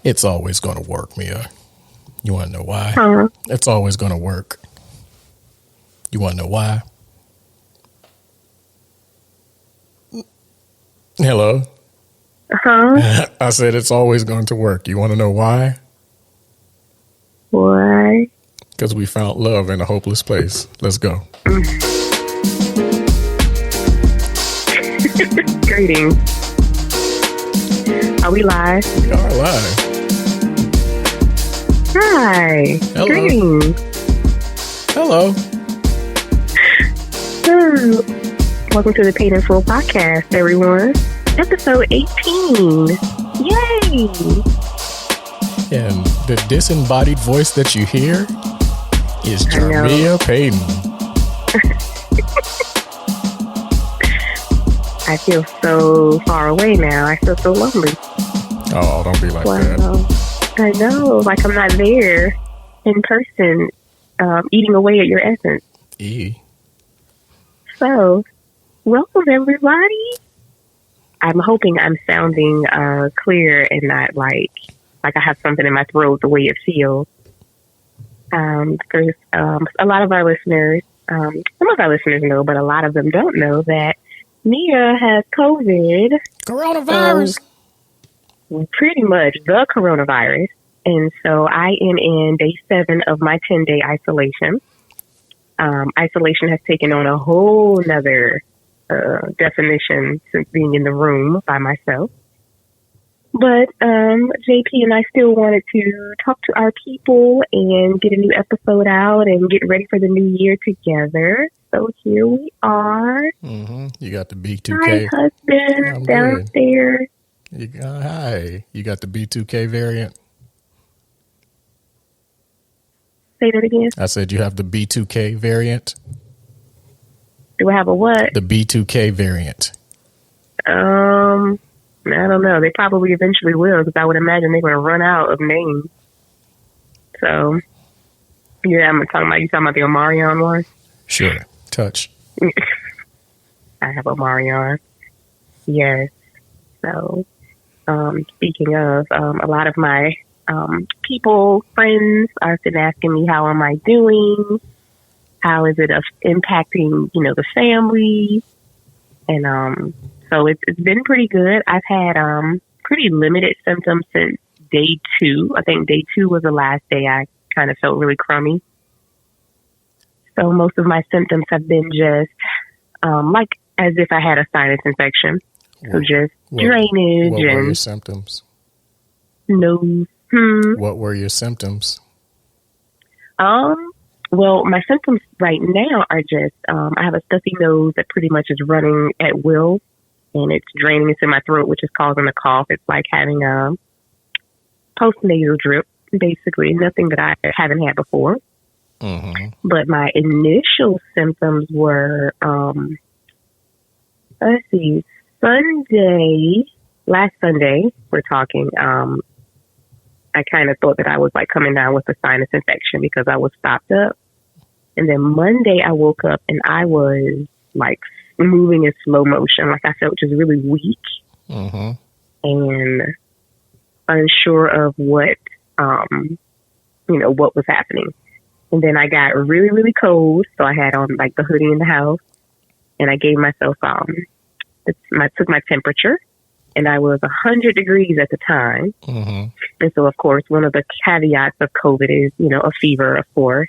It's always going to work, Mia. You want to know why? Huh? It's always going to work. You want to know why? Hello? Huh? I said it's always going to work. You want to know why? Why? Because we found love in a hopeless place. Let's go. Greetings. Are we live? We are live. Hi. Hello. Greetings. Hello. Welcome to the Paid in Full podcast, everyone. Episode 18. Yay! And the disembodied voice that you hear is Jermia Payton. I feel so far away now. I feel so lonely. Oh, don't be like that. I know. Like I'm not there in person, eating away at your essence. So, welcome everybody. I'm hoping I'm sounding clear and not like I have something in my throat the way it feels. Because a lot of our listeners, some of our listeners know, but a lot of them don't know that Mia has COVID. Coronavirus. Pretty much the coronavirus. And so I am in day 7 of my 10-day isolation. Isolation has taken on a whole nother definition since being in the room by myself. But JP and I still wanted to talk to our people and get a new episode out and get ready for the new year together. So here we are. Mm-hmm. You got the B2K. Hi, husband, downstairs. Hi. You got the B2K variant? Say that again. I said you have the B2K variant. Do I have a what? The B2K variant. I don't know. They probably eventually will, because I would imagine they're going to run out of names. So, yeah, you talking about the Omarion one? Sure. Touch. I have Omarion. Yes. So, speaking of, a lot of my people, friends are been asking me, how am I doing? How is it impacting, the family? And so it's been pretty good. I've had pretty limited symptoms since day 2. I think day 2 was the last day I kind of felt really crummy. So most of my symptoms have been just like as if I had a sinus infection. So just drainage. What were your symptoms? Nose. What were your symptoms? Well, my symptoms right now are just, I have a stuffy nose that pretty much is running at will, and it's draining into my throat, which is causing a cough. It's like having a post-nasal drip, basically, nothing that I haven't had before. Mm-hmm. But my initial symptoms were, let's see, last Sunday, we're talking, I kind of thought that I was like coming down with a sinus infection because I was stopped up. And then Monday I woke up and I was like moving in slow motion. Like I felt just really weak and unsure of what was happening. And then I got really, really cold. So I had on like the hoodie in the house, and I gave myself, took my temperature. And I was 100 degrees at the time. Mm-hmm. And so, of course, one of the caveats of COVID is, a fever, of course.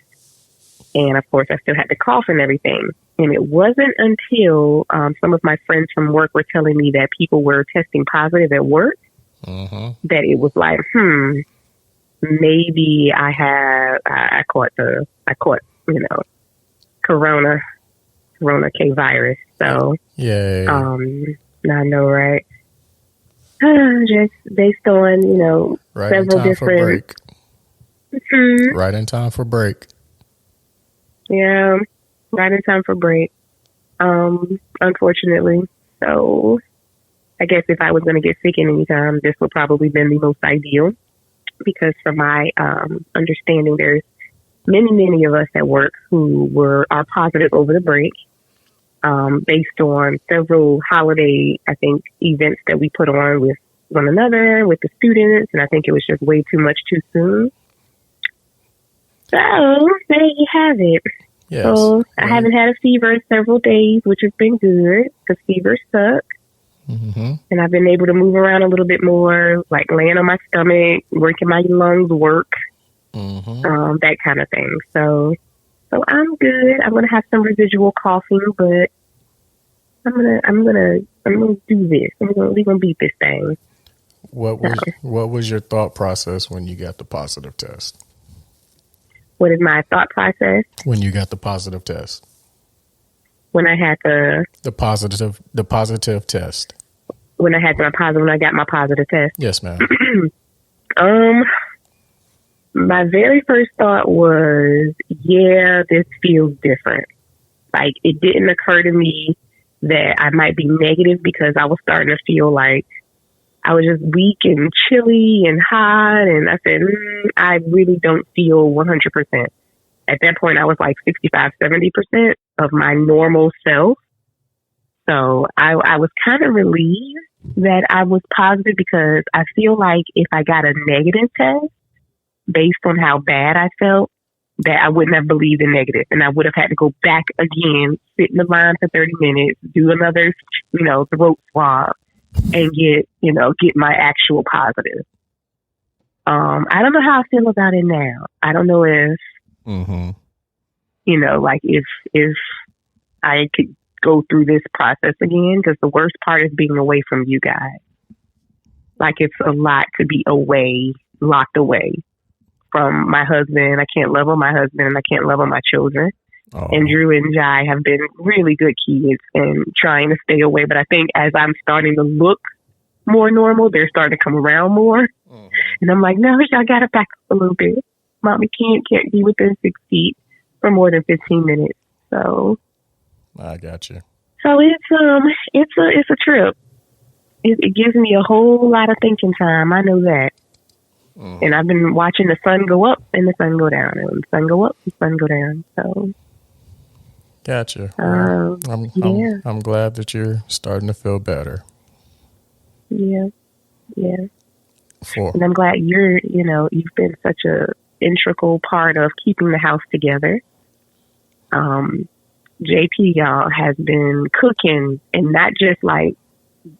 And, of course, I still had to cough and everything. And it wasn't until some of my friends from work were telling me that people were testing positive at work that it was like, maybe I caught Corona K virus. So, yeah. I know, right? Just based on, several different. Right in time for break. Yeah, right in time for break. Unfortunately. So I guess if I was going to get sick at any time, this would probably been the most ideal, because from my understanding, there's many of us at work who are positive over the break. Based on several holiday, I think, events that we put on with one another, with the students, and I think it was just way too much too soon. So there you have it. Yes. So I haven't had a fever in several days, which has been good because fevers suck. Mm-hmm. And I've been able to move around a little bit more, like laying on my stomach, working my lungs work, that kind of thing. So I'm good. I'm gonna have some residual coughing, but I'm gonna do this. We're gonna beat this thing. What was your thought process when you got the positive test? What is my thought process? When you got the positive test? When I had the positive test. When I got my positive test. Yes, ma'am. My very first thought was, yeah, this feels different. Like, it didn't occur to me that I might be negative because I was starting to feel like I was just weak and chilly and hot. And I said, I really don't feel 100%. At that point, I was like 65, 70% of my normal self. So I was kind of relieved that I was positive because I feel like if I got a negative test, based on how bad I felt, that I wouldn't have believed in negative. And I would have had to go back again, sit in the line for 30 minutes, do another, throat swab and get my actual positive. I don't know how I feel about it now. I don't know if, if I could go through this process again, because the worst part is being away from you guys. Like, it's a lot to be away, locked away from my husband. I can't love on my husband and I can't love on my children. Oh. And Drew and Jai have been really good kids and trying to stay away. But I think as I'm starting to look more normal, they're starting to come around more. And I'm like, no, y'all got to back up a little bit. Mommy can't be within 6 feet for more than 15 minutes. So I got you. So it's a trip. It gives me a whole lot of thinking time. I know that. And I've been watching the sun go up and the sun go down, and the sun go up, and the sun go down. So, gotcha. Yeah. I'm glad that you're starting to feel better. Yeah. And I'm glad you've been such a integral part of keeping the house together. JP, y'all, has been cooking, and not just like,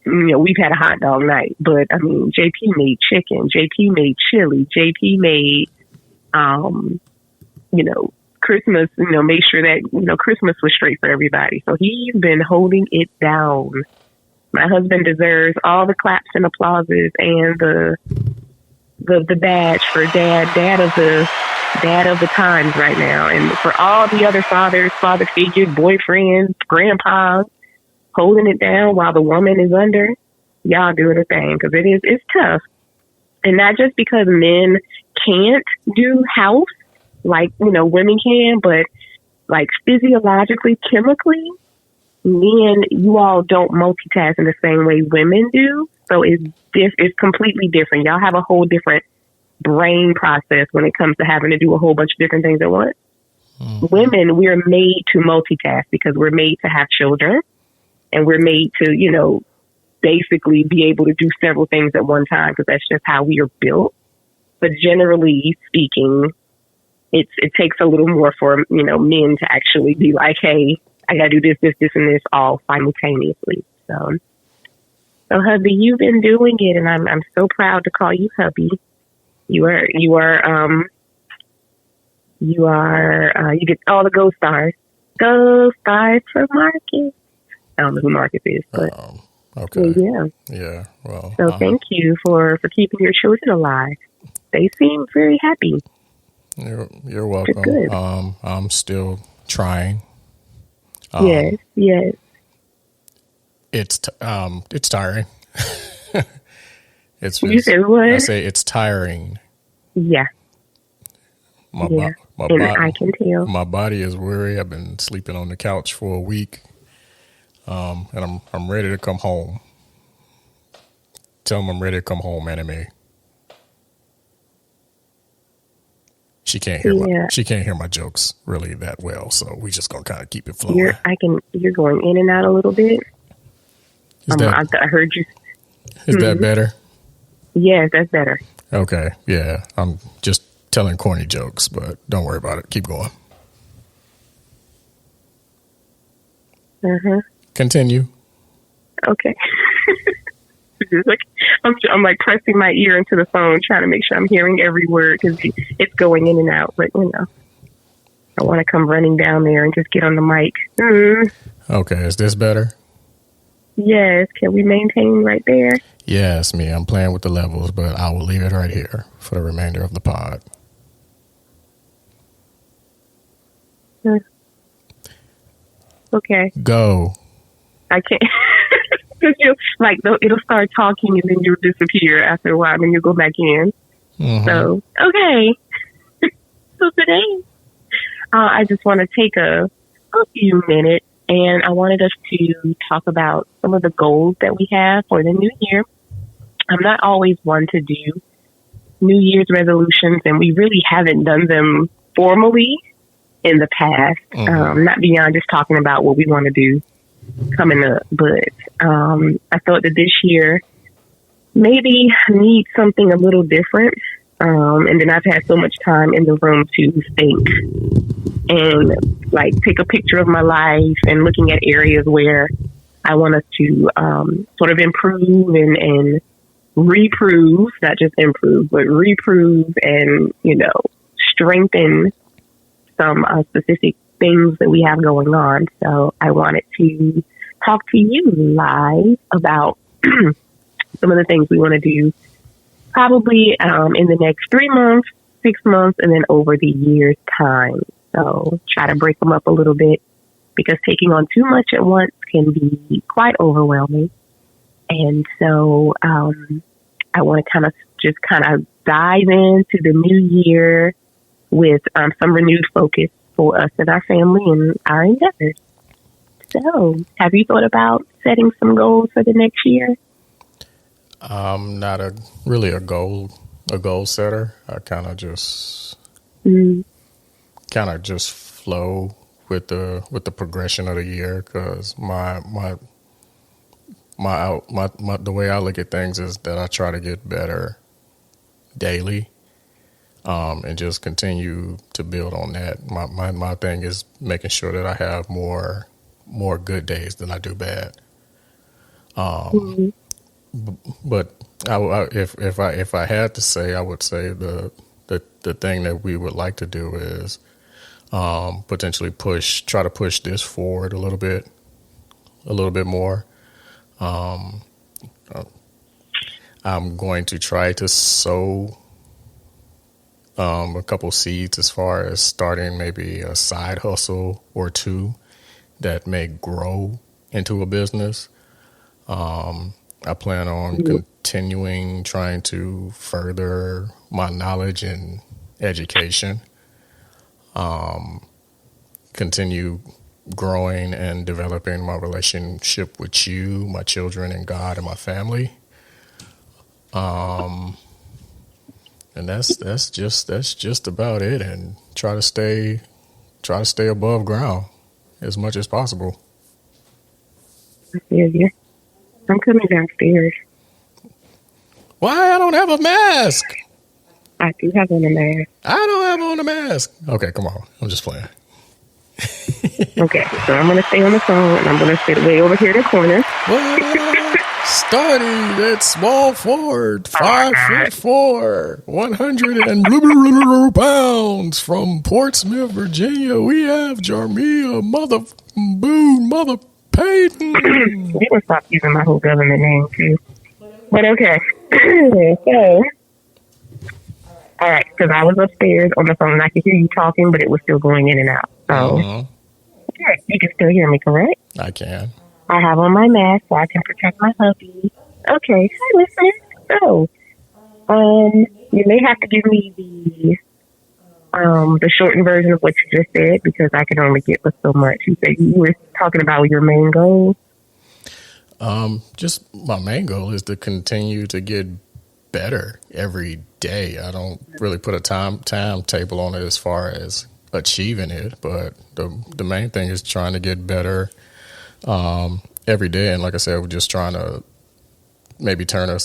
we've had a hot dog night, but I mean, JP made chicken, JP made chili, JP made, Christmas, made sure that, Christmas was straight for everybody. So he's been holding it down. My husband deserves all the claps and applauses and the badge for dad of the times right now. And for all the other father figures, boyfriends, grandpas, holding it down while the woman is under, y'all doing a thing, because it's tough. And not just because men can't do house like, women can, but like physiologically, chemically, men, you all don't multitask in the same way women do. So it's completely different. Y'all have a whole different brain process when it comes to having to do a whole bunch of different things at once. Women, we're made to multitask because we're made to have children. And we're made to, basically be able to do several things at one time, because that's just how we are built. But generally speaking, it takes a little more for, men to actually be like, hey, I got to do this, and this all simultaneously. So hubby, you've been doing it, and I'm so proud to call you hubby. You get all the gold stars. Gold stars for Marcus. I don't know who Marcus is, but okay. Yeah. Well, so thank you for keeping your children alive. They seem very happy. You're welcome. I'm still trying. Yes. It's tiring. You said what? I say it's tiring. Yeah. I can tell. My body is weary. I've been sleeping on the couch for a week. And I'm ready to come home. Tell them I'm ready to come home, Anime. She can't hear my jokes really that well, so we just gonna kind of keep it flowing. You're going in and out a little bit. I heard you. Is that better? Yes, that's better. Okay, yeah. I'm just telling corny jokes, but don't worry about it. Keep going. Continue. Okay. It's like, I'm like pressing my ear into the phone, trying to make sure I'm hearing every word because it's going in and out. But I want to come running down there and just get on the mic. Okay, is this better? Yes. Can we maintain right there? Yes, me. I'm playing with the levels, but I will leave it right here for the remainder of the pod. Okay. Go. I can't. Cause it'll start talking and then you'll disappear after a while and then you'll go back in. So, okay. So today, I just want to take a few minutes and I wanted us to talk about some of the goals that we have for the new year. I'm not always one to do New Year's resolutions, and we really haven't done them formally in the past. Not beyond just talking about what we want to do coming up, but I thought that this year maybe need something a little different. And then I've had so much time in the room to think and like take a picture of my life and looking at areas where I want us to sort of improve and reprove, not just improve, but reprove and, strengthen some specific things that we have going on. So I wanted to talk to you live about some of the things we want to do probably in the next 3 months, 6 months, and then over the year's time. So try to break them up a little bit because taking on too much at once can be quite overwhelming. And so I want to kind of dive into the new year with some renewed focus for us and our family and our endeavors. So have you thought about setting some goals for the next year? I'm not really a goal setter. I kind of just flow with the progression of the year because the way I look at things is that I try to get better daily, and just continue to build on that. My thing is making sure that I have more good days than I do bad. But if I had to say, I would say the thing that we would like to do is potentially try to push this forward a little bit more. I'm going to try to sow a couple seeds as far as starting maybe a side hustle or two that may grow into a business. I plan on continuing trying to further my knowledge and education, continue growing and developing my relationship with you, my children, and God and my family. And that's just about it. And try to stay above ground as much as possible. Yeah. I'm coming downstairs. Why? I don't have a mask. I do have on a mask. I don't have on a mask. Okay, come on. I'm just playing. Okay, so I'm going to stay on the phone and I'm going to sit way over here in the corner. Well, starting at small forward, 5'4", 100 pounds from Portsmouth, Virginia. We have Jarmia, Mother Payton. We will stop using my whole government name too. But okay. So, all right, because I was upstairs on the phone and I could hear you talking, but it was still going in and out. So, okay, you can still hear me, correct? I can. I have on my mask so I can protect my puppy. Okay, hi, listeners. So, you may have to give me the shortened version of what you just said because I can only get with so much. You said you were talking about your main goal. Just my main goal is to continue to get better every day. I don't really put a timetable on it as far as achieving it, but the main thing is trying to get better every day. And like I said, we're just trying to maybe turn a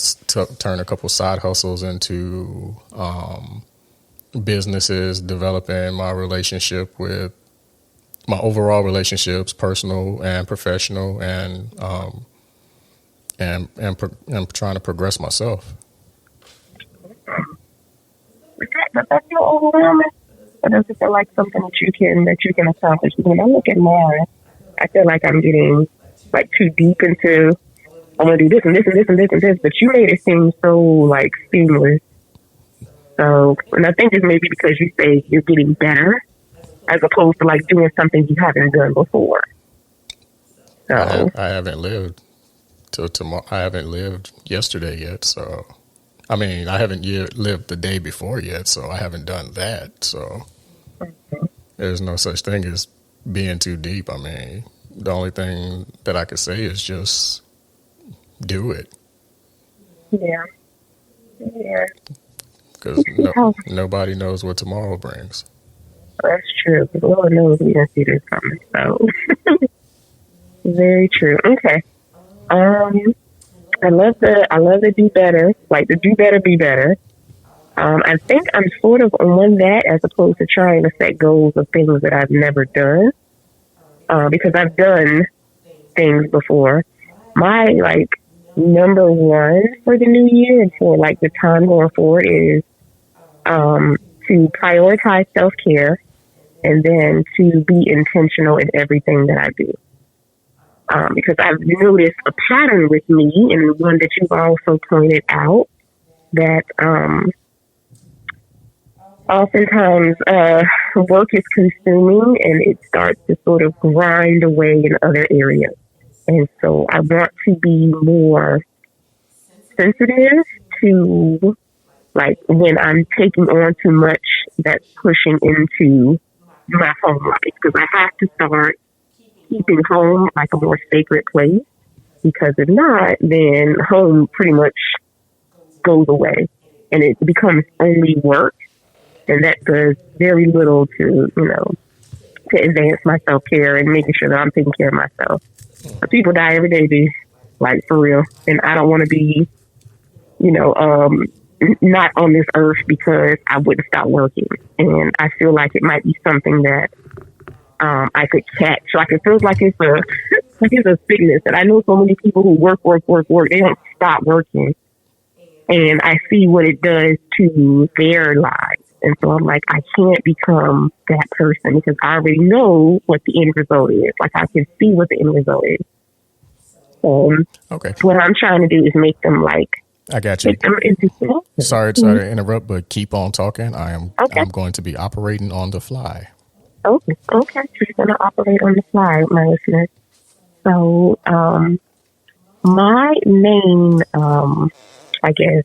couple side hustles into businesses, developing my relationship with my overall relationships, personal and professional, and trying to progress myself. Does that feel overwhelming? Or does it feel like something that you can accomplish? When I look at mine, I feel like I'm getting like too deep into I'm gonna do this and this and this and this and this, but you made it seem so like seamless. So, and I think it's maybe because you say you're getting better as opposed to like doing something you haven't done before. So I haven't lived till tomorrow. I haven't lived yesterday yet. So, I mean, I haven't lived the day before yet. So I haven't done that. So there's no such thing as being too deep. I mean, the only thing that I could say is just do it. yeah, yeah, Because nobody knows what tomorrow brings. that's true. Because Lord knows we didn't see this coming. So very true. Okay. I love the do better, like the do better, be better. I think I'm sort of on that as opposed to trying to set goals of things that I've never done. Because I've done things before. My like number one for the new year and for like the time going forward is to prioritize self-care and then to be intentional in everything that I do. Because I've noticed a pattern with me, and one that you've also pointed out, that oftentimes work is consuming and it starts to sort of grind away in other areas. And so I want to be more sensitive to like when I'm taking on too much that's pushing into my home life, because I have to start keeping home like a more sacred place, because if not, then home pretty much goes away and it becomes only work, and that does very little to, to advance my self-care and making sure that I'm taking care of myself. But people die every day, B, like for real, and I don't want to be, not on this earth because I wouldn't stop working, and I feel like it might be something that I could catch. Like it feels like it's a like it's a sickness. And I know so many people who work. They don't stop working, and I see what it does to their lives. And so I'm like, I can't become that person because I already know what the end result is. Like I can see what the end result is. Okay. What I'm trying to do is make them like. I got you. Sorry to interrupt, but keep on talking. I'm going to be operating on the fly. Okay. She's going to operate on the fly, my listeners. So, my main, I guess,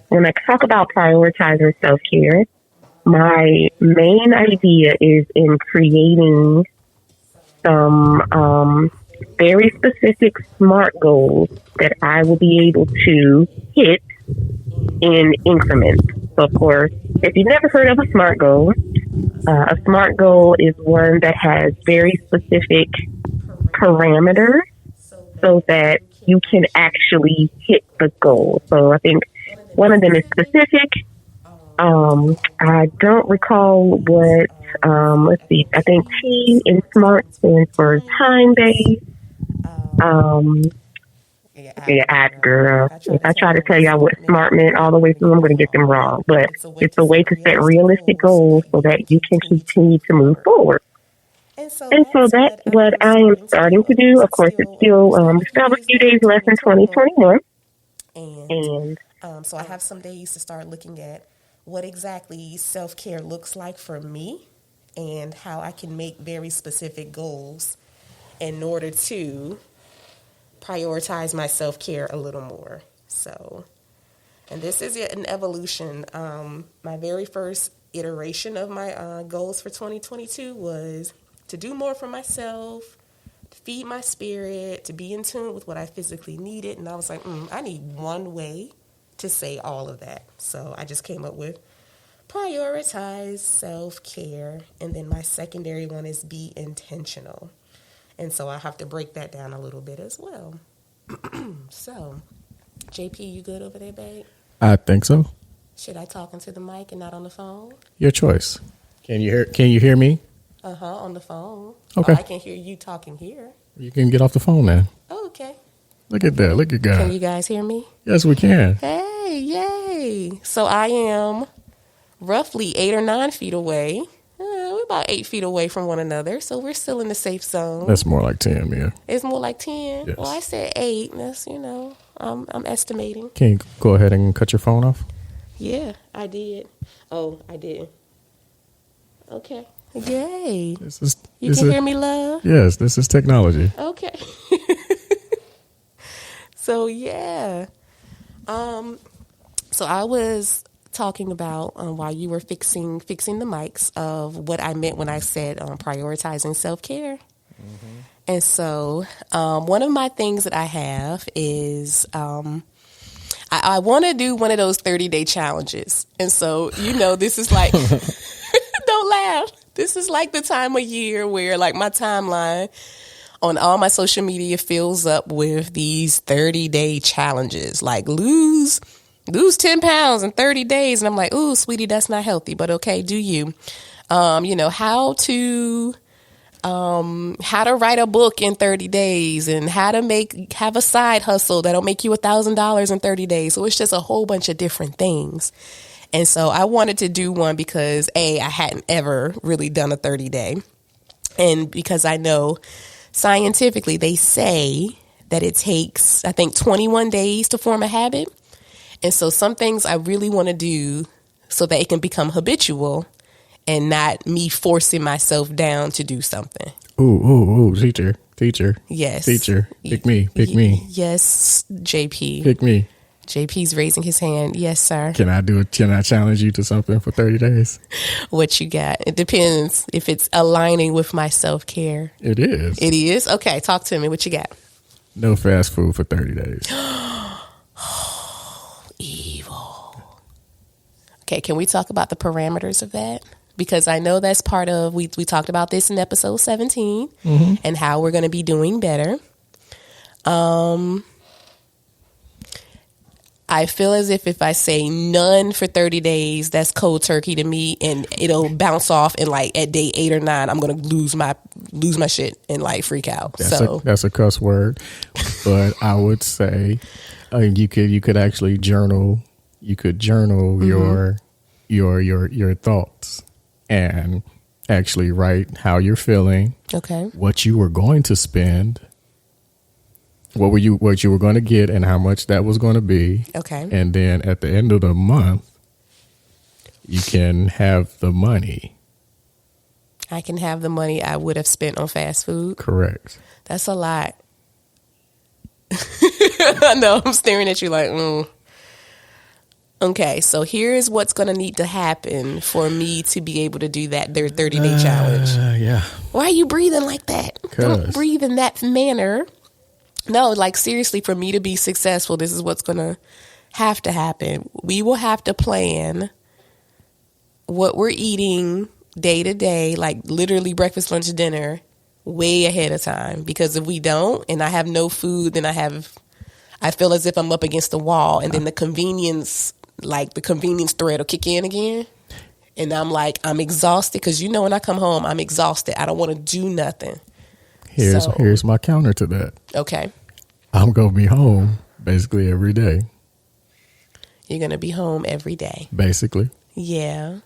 when I talk about prioritizing self-care, my main idea is in creating some very specific SMART goals that I will be able to hit in increments. So, of course, if you've never heard of a SMART goal is one that has very specific parameters so that you can actually hit the goal. So I think one of them is specific. I don't recall what, let's see, I think T in SMART stands for time-based. Girl. If I try to tell y'all what SMART meant all the way through, I'm going to get them wrong. But it's a way to set realistic goals so that you can continue to move forward. And so that's what I am starting to do. Of course, it's still a few days left in 2021. And so I have some days to start looking at what exactly self-care looks like for me and how I can make very specific goals in order to prioritize my self-care a little more. So, and this is an evolution. My very first iteration of my goals for 2022 was to do more for myself, to feed my spirit, to be in tune with what I physically needed. And I was like, I need one way to say all of that. So I just came up with prioritize self-care. And then my secondary one is be intentional. And so I have to break that down a little bit as well. So JP, you good over there, babe? I think so. Should I talk into the mic and not on the phone? Your choice. Can you hear me? On the phone. Okay. Oh, I can hear you talking here. You can get off the phone now. Oh, okay. Look at that. Look at God. Can you guys hear me? Yes, we can. Hey, yay. So I am roughly 8 or 9 feet away. We're about 8 feet away from one another, so we're still in the safe zone. That's more like 10, yeah. It's more like 10? Yes. Well, I said 8. That's, I'm estimating. Can you go ahead and cut your phone off? Yeah, I did. Oh, I did. Okay. Yay. You can hear me, love? Yes, this is technology. Okay. So, yeah. So I was talking about while you were fixing the mics of what I meant when I said prioritizing self-care. Mm-hmm. And so one of my things that I have is I want to do one of those 30-day challenges. And so, this is like, don't laugh. This is like the time of year where like my timeline on all my social media fills up with these 30-day challenges, like lose 10 pounds in 30 days. And I'm like, ooh, sweetie, that's not healthy, but okay, do you. How to write a book in 30 days and how to have a side hustle that'll make you $1,000 in 30 days. So it's just a whole bunch of different things. And so I wanted to do one because I hadn't ever really done a 30-day. And because I know scientifically they say that it takes, I think, 21 days to form a habit. And so some things I really want to do so that it can become habitual and not me forcing myself down to do something. Ooh, teacher. Yes. Teacher, pick me. Yes, JP. Pick me. JP's raising his hand. Yes, sir. Can I challenge you to something for 30 days? What you got? It depends if it's aligning with my self-care. It is. It is? Okay, talk to me. What you got? No fast food for 30 days. Evil. Okay, can we talk about the parameters of that? Because I know that's part of, we talked about this in episode 17 mm-hmm. and how we're going to be doing better. I feel as if I say none for 30 days, that's cold turkey to me, and it'll bounce off, and like at day 8 or 9, I'm gonna lose my shit and like freak out. That's a cuss word, but I would say you could actually journal. You could journal mm-hmm. your thoughts and actually write how you're feeling. Okay. What you were going to spend. What you were going to get and how much that was going to be. Okay. And then at the end of the month, you can have the money. I can have the money I would have spent on fast food. Correct. That's a lot. I know. I'm staring at you like, Okay, so here's what's going to need to happen for me to be able to do that, their 30-day challenge. Yeah. Why are you breathing like that? Don't breathe in that manner. No, like seriously, for me to be successful, this is what's going to have to happen. We will have to plan what we're eating day to day, like literally breakfast, lunch, dinner, way ahead of time. Because if we don't, and I have no food, then I feel as if I'm up against the wall, and then the convenience thread will kick in again. And I'm exhausted because when I come home, I'm exhausted. I don't want to do nothing. Here's my counter to that. Okay. I'm going to be home basically every day. You're going to be home every day. Basically. Yeah.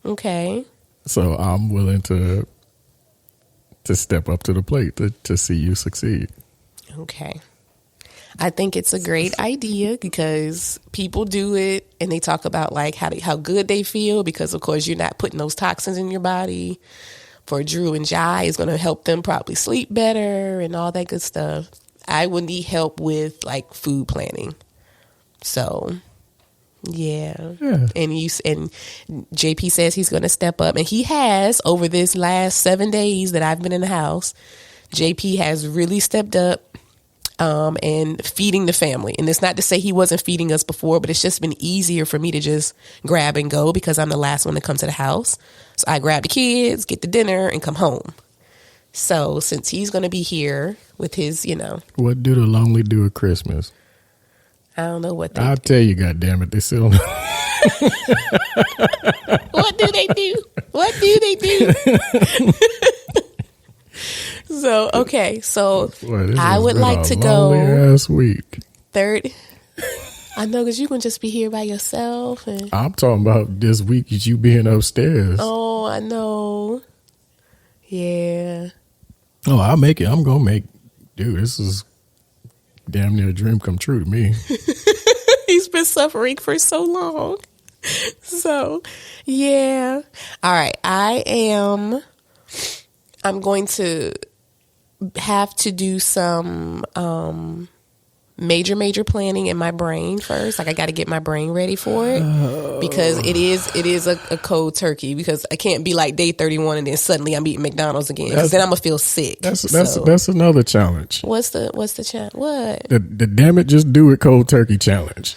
Okay. So I'm willing to step up to the plate to see you succeed. Okay. I think it's a great idea because people do it and they talk about like how good they feel because of course you're not putting those toxins in your body. For Drew and Jai, is going to help them probably sleep better and all that good stuff. I would need help with like food planning. So, yeah. And JP says he's going to step up, and he has over this last 7 days that I've been in the house. JP has really stepped up and feeding the family. And it's not to say he wasn't feeding us before, but it's just been easier for me to just grab and go because I'm the last one to come to the house. So I grab the kids, get the dinner, and come home. So since he's going to be here with his, What do the lonely do at Christmas? I don't know what they I'll tell you, goddammit, they still don't know. What do they do? What do they do? So, okay. So, Boy, I would like to go last week. third. I know, because you can just be here by yourself. And, I'm talking about this week, you being upstairs. oh, I know. Yeah. Oh, I'll make it. I'm going to make, dude, this is damn near a dream come true to me. He's been suffering for so long. So, yeah. All right. I'm going to have to do some major planning in my brain first. Like, I got to get my brain ready for it, because it is a cold turkey, because I can't be like day 31 and then suddenly I'm eating McDonald's again, because then I'm gonna feel sick. That's another challenge. What's the challenge? What? The damn it, just do it cold turkey challenge.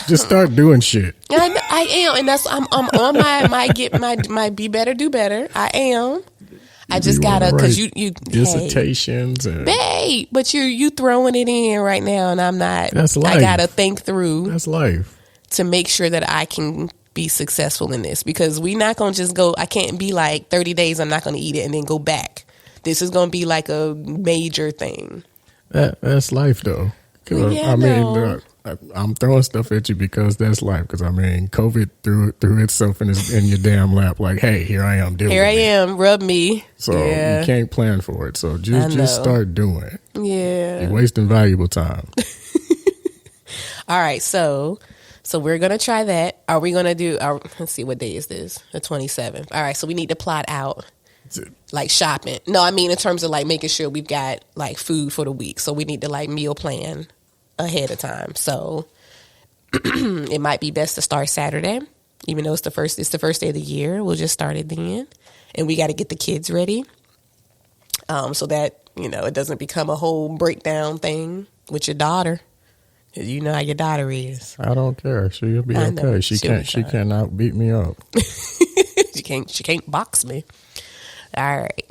Just start doing shit. I am, and I'm on my be better, do better. I am. I just gotta, because you dissertations, hey, babe, but you throwing it in right now, and I'm not. That's life. I gotta think through. That's life. To make sure that I can be successful in this, because we not gonna just go. I can't be like 30 days. I'm not gonna eat it and then go back. This is gonna be like a major thing. That's life, though. Yeah, I mean, I'm throwing stuff at you because that's life. Because I mean, COVID threw itself in your damn lap. Like, hey, here I am. Here I am. Rub me. So you can't plan for it. So just start doing it. Yeah, you're wasting valuable time. All right, so we're gonna try that. Are we gonna do? Let's see, what day is this? The 27th. All right, so we need to plot out like shopping. No, I mean in terms of like making sure we've got like food for the week. So we need to like meal plan ahead of time. So it might be best to start Saturday, even though it's the first day of the year. We'll just start it then, and we got to get the kids ready, so that it doesn't become a whole breakdown thing with your daughter. You know how your daughter is. I don't care. She'll be okay. She cannot beat me up. She can't box me. All right.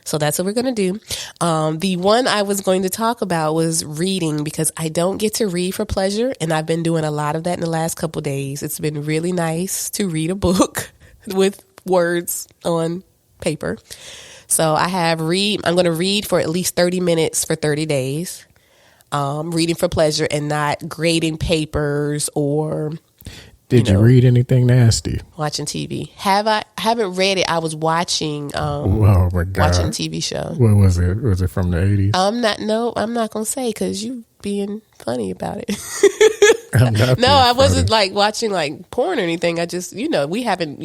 So that's what we're going to do. The one I was going to talk about was reading, because I don't get to read for pleasure, and I've been doing a lot of that in the last couple of days. It's been really nice to read a book with words on paper. So I'm going to read for at least 30 minutes for 30 days. Reading for pleasure and not grading papers or... Did you read anything nasty? Watching TV. I haven't read it. I was watching. Oh my God! Watching a TV show. What was it? Was it from the 80s? I'm not gonna say, because you being funny about it. I wasn't like watching like porn or anything. I just we haven't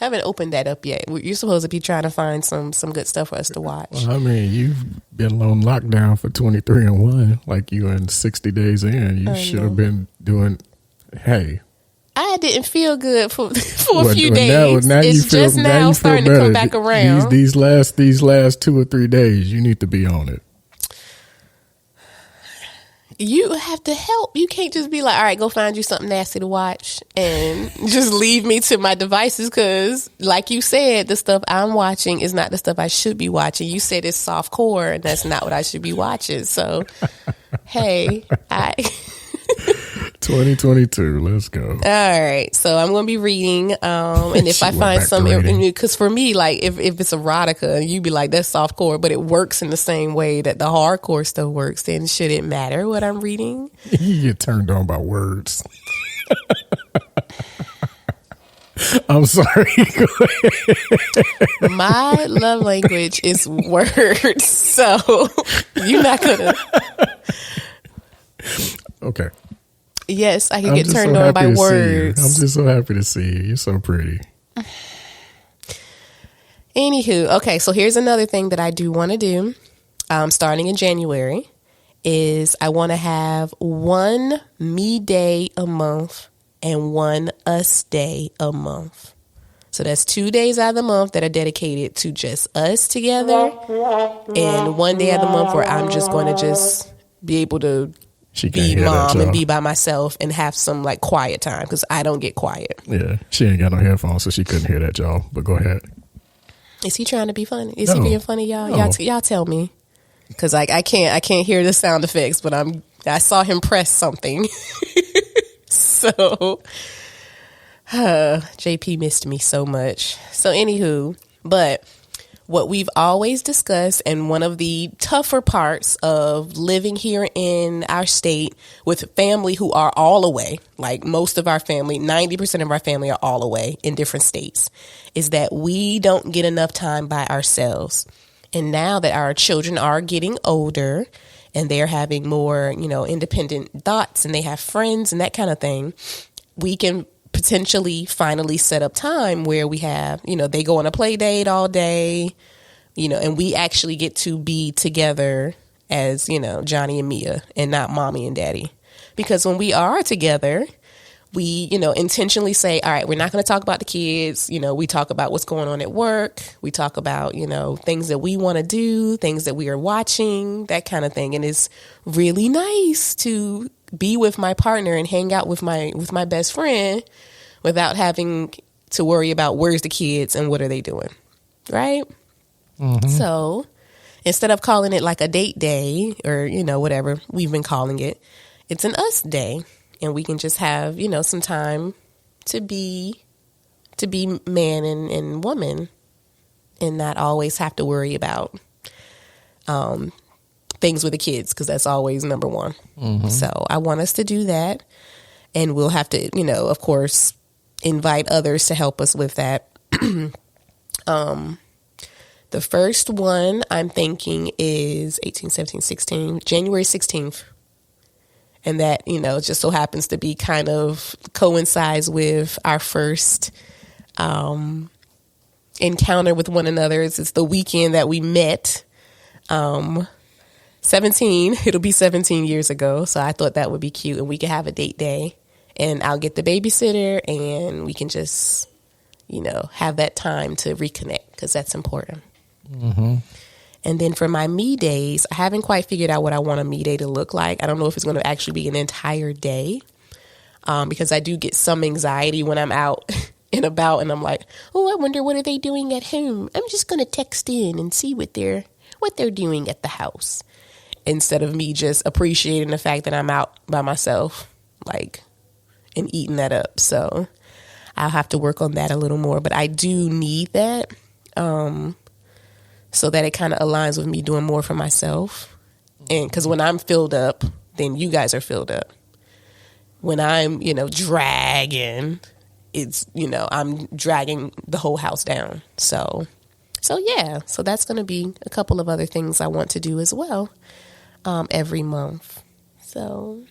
opened that up yet. You're supposed to be trying to find some good stuff for us to watch. Well, I mean, you've been on lockdown for 23-1. Like, you in 60 days in, you should have been doing. Hey. I didn't feel good for a few days. Now it's just now starting to come back around. These last 2 or 3 days, you need to be on it. You have to help. You can't just be like, all right, go find you something nasty to watch and just leave me to my devices, because like you said, the stuff I'm watching is not the stuff I should be watching. You said it's soft core, and that's not what I should be watching. So, hey, 2022, let's go. All right, so I'm going to be reading, and if I find some, because for me, like if it's erotica, you'd be like, that's softcore, but it works in the same way that the hardcore stuff works, then should it matter what I'm reading? You get turned on by words. I'm sorry. My love language is words, so you're not going to. Okay. Yes, I can get turned on by words. I'm just so happy to see you. You're so pretty. Anywho, okay, so here's another thing that I do want to do, starting in January, is I want to have one me day a month and one us day a month. So that's 2 days out of the month that are dedicated to just us together, and 1 day out of the month where I'm just going to just be able to be mom and be by myself and have some like quiet time, because I don't get quiet. Yeah, she ain't got no headphones, so she couldn't hear that, y'all. But go ahead. Is he trying to be funny? Is he being funny, y'all? No. Y'all tell me, because like I can't hear the sound effects, but I'm I saw him press something. So, JP missed me so much. So, anywho, but what we've always discussed, and one of the tougher parts of living here in our state with family who are all away, like most of our family, 90% of our family are all away in different states, is that we don't get enough time by ourselves. And now that our children are getting older and they're having more, independent thoughts and they have friends and that kind of thing, we can potentially finally set up time where we have, they go on a play date all day, and we actually get to be together as, Johnny and Mia and not mommy and daddy. Because when we are together, we, intentionally say, all right, we're not going to talk about the kids. We talk about what's going on at work. We talk about, things that we want to do, things that we are watching, that kind of thing. And it's really nice to be with my partner and hang out with my best friend without having to worry about where's the kids and what are they doing, right? Mm-hmm. So instead of calling it like a date day or, whatever we've been calling it, it's an us day. And we can just have, some time to be man and woman and not always have to worry about things with the kids, because that's always number one. Mm-hmm. So I want us to do that. And we'll have to, of course, invite others to help us with that. The first one I'm thinking is 18, 17, 16, January 16th. And that, just so happens to be kind of coincides with our first encounter with one another. It's the weekend that we met. 17, it'll be 17 years ago. So I thought that would be cute, and we could have a date day, and I'll get the babysitter and we can just, have that time to reconnect, because that's important. Mm-hmm. And then for my me days, I haven't quite figured out what I want a me day to look like. I don't know if it's going to actually be an entire day, because I do get some anxiety when I'm out and about, and I'm like, oh, I wonder what are they doing at home. I'm just going to text in and see what they're doing at the house, instead of me just appreciating the fact that I'm out by myself, like, and eating that up. So I'll have to work on that a little more, but I do need that. So that it kind of aligns with me doing more for myself. And because when I'm filled up, then you guys are filled up. When I'm, dragging, it's, I'm dragging the whole house down. So yeah. So that's going to be a couple of other things I want to do as well, every month. So.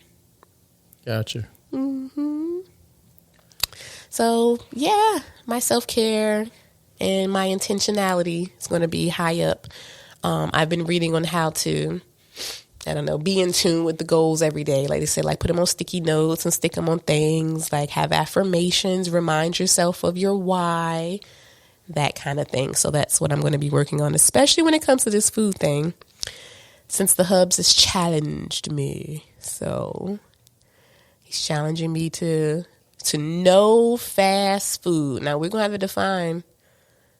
Gotcha. Mm-hmm. So yeah, my self-care and my intentionality is going to be high up. I've been reading on how to, be in tune with the goals every day. Like they said, like put them on sticky notes and stick them on things, like have affirmations, remind yourself of your why, that kind of thing. So that's what I'm going to be working on, especially when it comes to this food thing, since the Hubs has challenged me. So he's challenging me to no fast food. Now we're going to have to define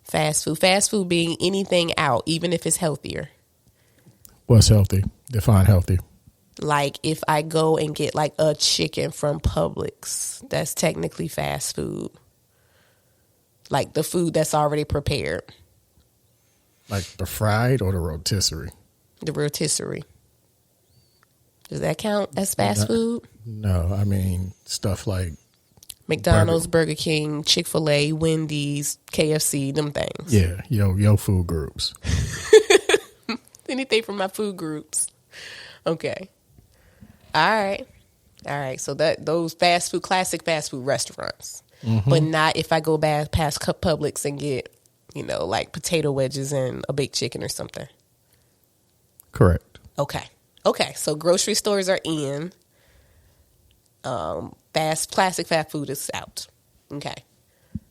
fast food. Fast food being anything out, even if it's healthier. What's healthy? Define healthy. Like if I go and get like a chicken from Publix, that's technically fast food. Like the food that's already prepared. Like the fried or the rotisserie? The rotisserie. Does that count as fast food? No, I mean stuff like McDonald's, Burger King, Chick-fil-A, Wendy's, KFC, them things. Yeah, yo food groups. Anything from my food groups. Okay. All right. So those fast food, classic fast food restaurants. Mm-hmm. But not if I go past Publix and get, like potato wedges and a baked chicken or something. Correct. Okay. So grocery stores are in. Classic fast food is out. Okay.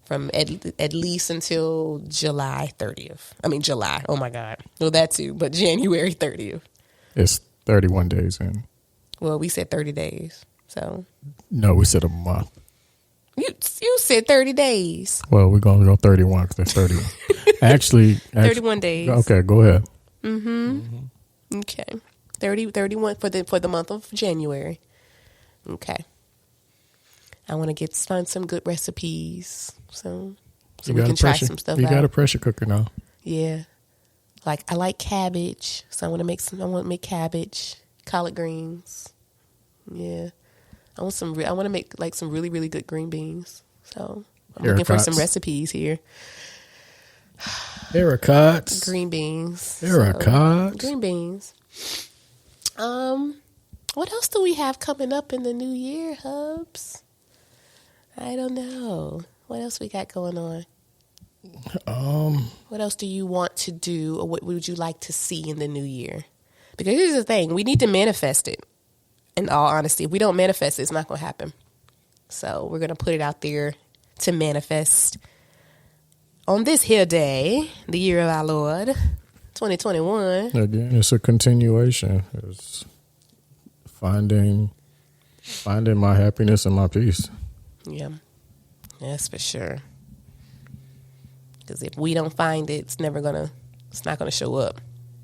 From at least until July 30th. I mean, July. Oh, my God. Well, that too. But January 30th. It's 31 days in. Well, we said 30 days. So. No, we said a month. You said 30 days. Well, we're going to go 31 because that's 31. actually, 31 days. Okay, go ahead. Mm-hmm. Okay. 31 for the month of January. Okay. I want to find some good recipes. So we can try some stuff out. You got a pressure cooker now. Yeah. Like, I like cabbage. So I want to make cabbage, collard greens. Yeah. I want to make like some really, really good green beans. So I'm looking for some recipes here. Ericots. Green beans. Ericots. Green beans. What else do we have coming up in the new year, Hubs? I don't know. What else we got going on? What else do you want to do, or what would you like to see in the new year? Because here's the thing. We need to manifest it. In all honesty, if we don't manifest it, it's not going to happen. So we're going to put it out there to manifest on this here day, the year of our Lord, 2021. Again, it's a continuation. It's finding my happiness and my peace. Yeah, that's for sure. Because if we don't find it, it's not gonna show up.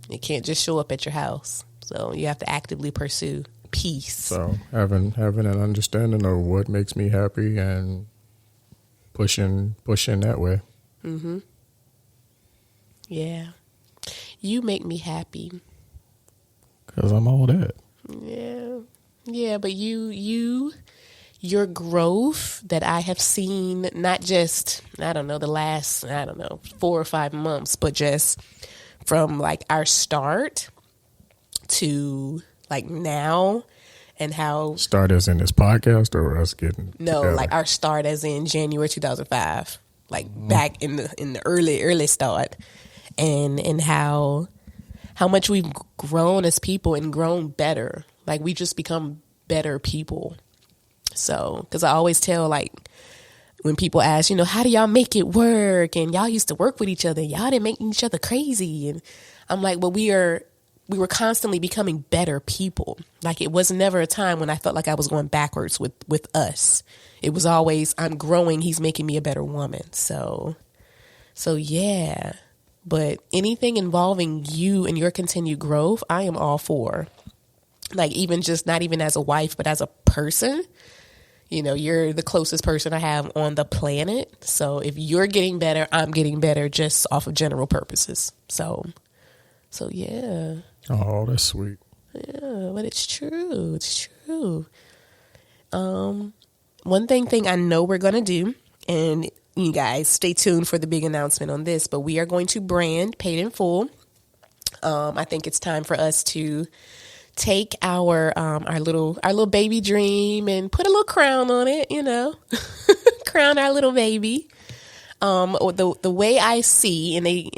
It can't just show up at your house. So you have to actively pursue peace. So having an understanding of what makes me happy and pushing that way. Mm-hmm. Yeah. You make me happy. Because I'm all that. Yeah. Yeah, but your growth that I have seen, not just, the last, 4 or 5 months, but just from like our start to like now, and how. Start as in this podcast, or us getting together? Like our start as in January 2005, like back in the early start, and how much we've grown as people and grown better. Like, we just become better people. So, because I always tell, like, when people ask, how do y'all make it work? And y'all used to work with each other. Y'all didn't make each other crazy. And I'm like, well, we were constantly becoming better people. Like, it was never a time when I felt like I was going backwards with us. It was always, I'm growing. He's making me a better woman. So yeah. But anything involving you and your continued growth, I am all for. Like, even just not even as a wife, but as a person. You're the closest person I have on the planet. So if you're getting better, I'm getting better just off of general purposes. So yeah. Oh, that's sweet. Yeah, but it's true. It's true. One thing I know we're going to do, and you guys stay tuned for the big announcement on this, but we are going to brand Paid in Full. I think it's time for us to take our little baby dream and put a little crown on it, crown our little baby. The way I see, and they,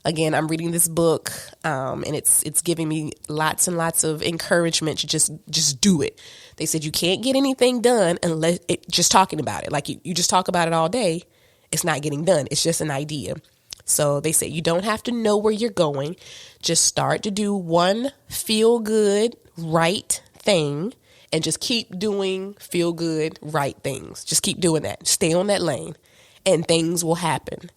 again, I'm reading this book, and it's giving me lots and lots of encouragement to just do it. They said you can't get anything done unless just talking about it. Like, you just talk about it all day, it's not getting done. It's just an idea. So they say you don't have to know where you're going. Just start to do one feel good, right thing, and just keep doing feel good, right things. Just keep doing that. Stay on that lane, and things will happen.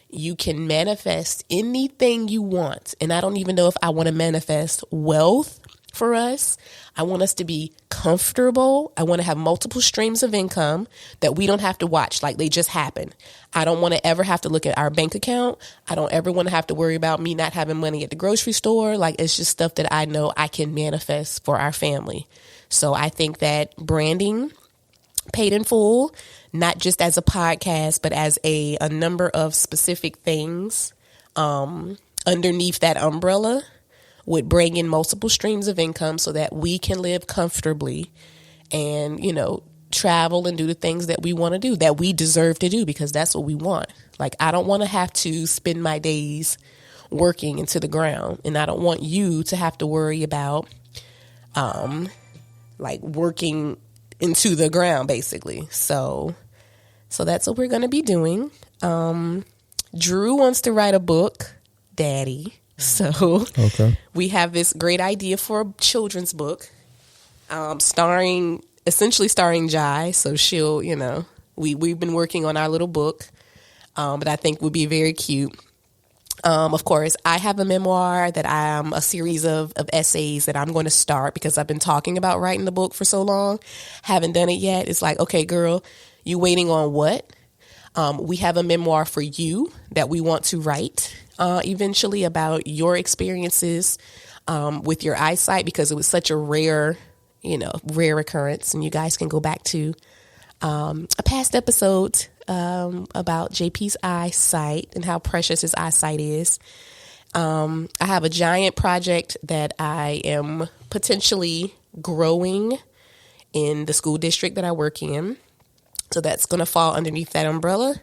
You can manifest anything you want. And I don't even know if I want to manifest wealth for us. I want us to be comfortable. I want to have multiple streams of income that we don't have to watch, like they just happen. I don't want to ever have to look at our bank account. I don't ever want to have to worry about me not having money at the grocery store. Like, it's just stuff that I know I can manifest for our family. So I think that branding Paid in Full, not just as a podcast, but as a number of specific things underneath that umbrella, would bring in multiple streams of income so that we can live comfortably and, travel and do the things that we want to do, that we deserve to do, because that's what we want. Like, I don't want to have to spend my days working into the ground, and I don't want you to have to worry about, working into the ground, basically. So that's what we're going to be doing. Drew wants to write a book, Daddy. So okay. We have this great idea for a children's book, essentially starring Jai. So she'll, we've been working on our little book, but I think would be very cute. Of course, I have a memoir that I'm a series of essays that I'm going to start because I've been talking about writing the book for so long. Haven't done it yet. It's like, okay, girl, you waiting on what? We have a memoir for you that we want to write eventually about your experiences with your eyesight, because it was such a rare occurrence. And you guys can go back to a past episode about JP's eyesight and how precious his eyesight is. I have a giant project that I am potentially growing in the school district that I work in. So that's going to fall underneath that umbrella.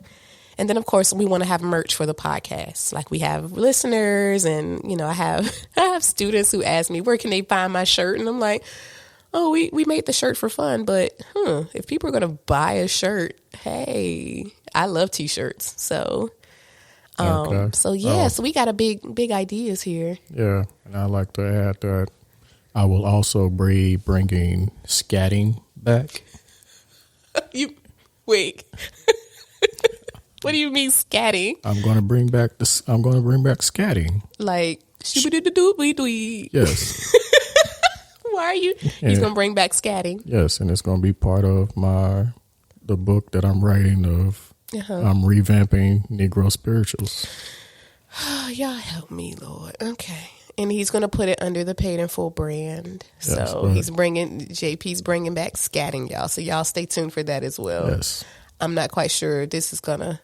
And then, of course, we want to have merch for the podcast. Like, we have listeners, and, I have students who ask me, where can they find my shirt? And I'm like, oh, we made the shirt for fun, but if people are going to buy a shirt, hey, I love T-shirts. So, Okay. So we got a big ideas here. Yeah, and I'd like to add that I will also be bringing scatting back. Wait. What do you mean scatting? I'm going to bring back scatting. Like, shoo-ba-doo-doo-doo-doo. Yes. Why are you? He's going to bring back scatting. Yes, and it's going to be part of the book that I'm writing of. I'm revamping Negro spirituals. Oh, y'all help me, Lord. Okay. And he's going to put it under the Paid in Full brand. Yes, so JP's bringing back scatting, y'all. So y'all stay tuned for that as well. Yes. I'm not quite sure this is going to,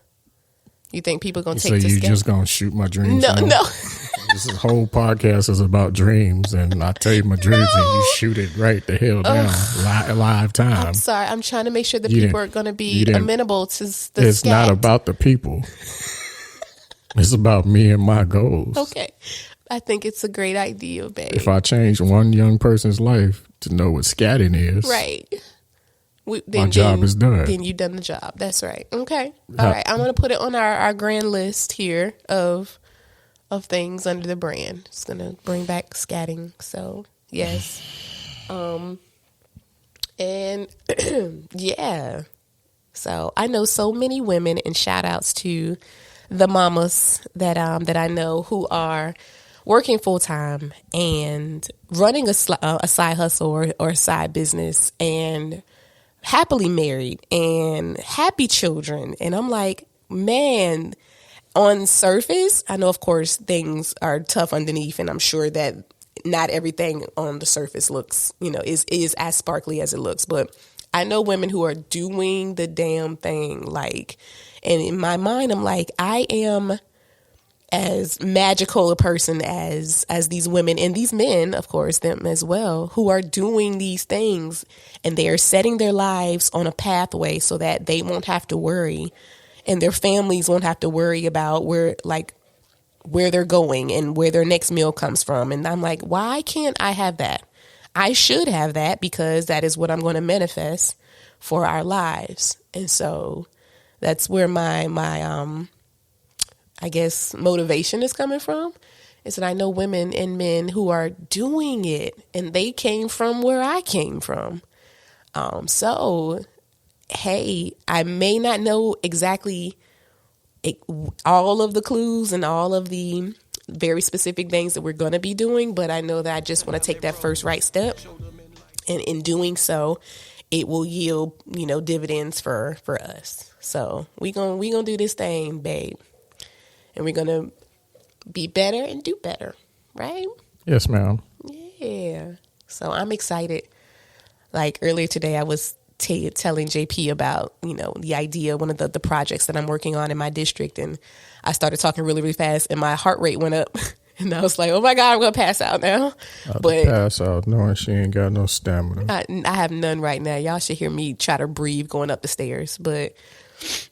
you think people are going to So take you this? just going to shoot my dreams? No. This whole podcast is about dreams, and I tell you my dreams, and you shoot it right the hell down, live time. I'm sorry. I'm trying to make sure that people are going to be amenable to the It's not about the people. It's about me and my goals. Okay. I think it's a great idea, babe. If I change one young person's life to know what scatting is, right. My job is done. Then you've done the job. That's right. Okay. All right. I'm going to put it on our grand list here of things under the brand. It's going to bring back scatting. So, yes. And yeah. So, I know so many women, and shout outs to the mamas that I know who are working full time and running a side hustle or a side business, and happily married and happy children. And I'm like, man, on surface, I know, of course, things are tough underneath, and I'm sure that not everything on the surface looks, is as sparkly as it looks. But I know women who are doing the damn thing, like, and in my mind, I'm like, I am as magical a person as these women and these men, of course, them as well, who are doing these things, and they are setting their lives on a pathway so that they won't have to worry, and their families won't have to worry about where they're going and where their next meal comes from. And I'm like, why can't I have that? I should have that, because that is what I'm going to manifest for our lives. And so that's where my I guess motivation is coming from, is that I know women and men who are doing it, and they came from where I came from. So, hey, I may not know exactly all of the clues and all of the very specific things that we're going to be doing, but I know that I just want to take that first right step. And in doing so, it will yield, dividends for us. So we gonna do this thing, babe. And we're going to be better and do better, right? Yes, ma'am. Yeah. So I'm excited. Like earlier today, I was telling JP about, the idea, one of the projects that I'm working on in my district. And I started talking really, really fast, and my heart rate went up. And I was like, oh, my God, I'm going to pass out now. Pass out knowing she ain't got no stamina. I have none right now. Y'all should hear me try to breathe going up the stairs. But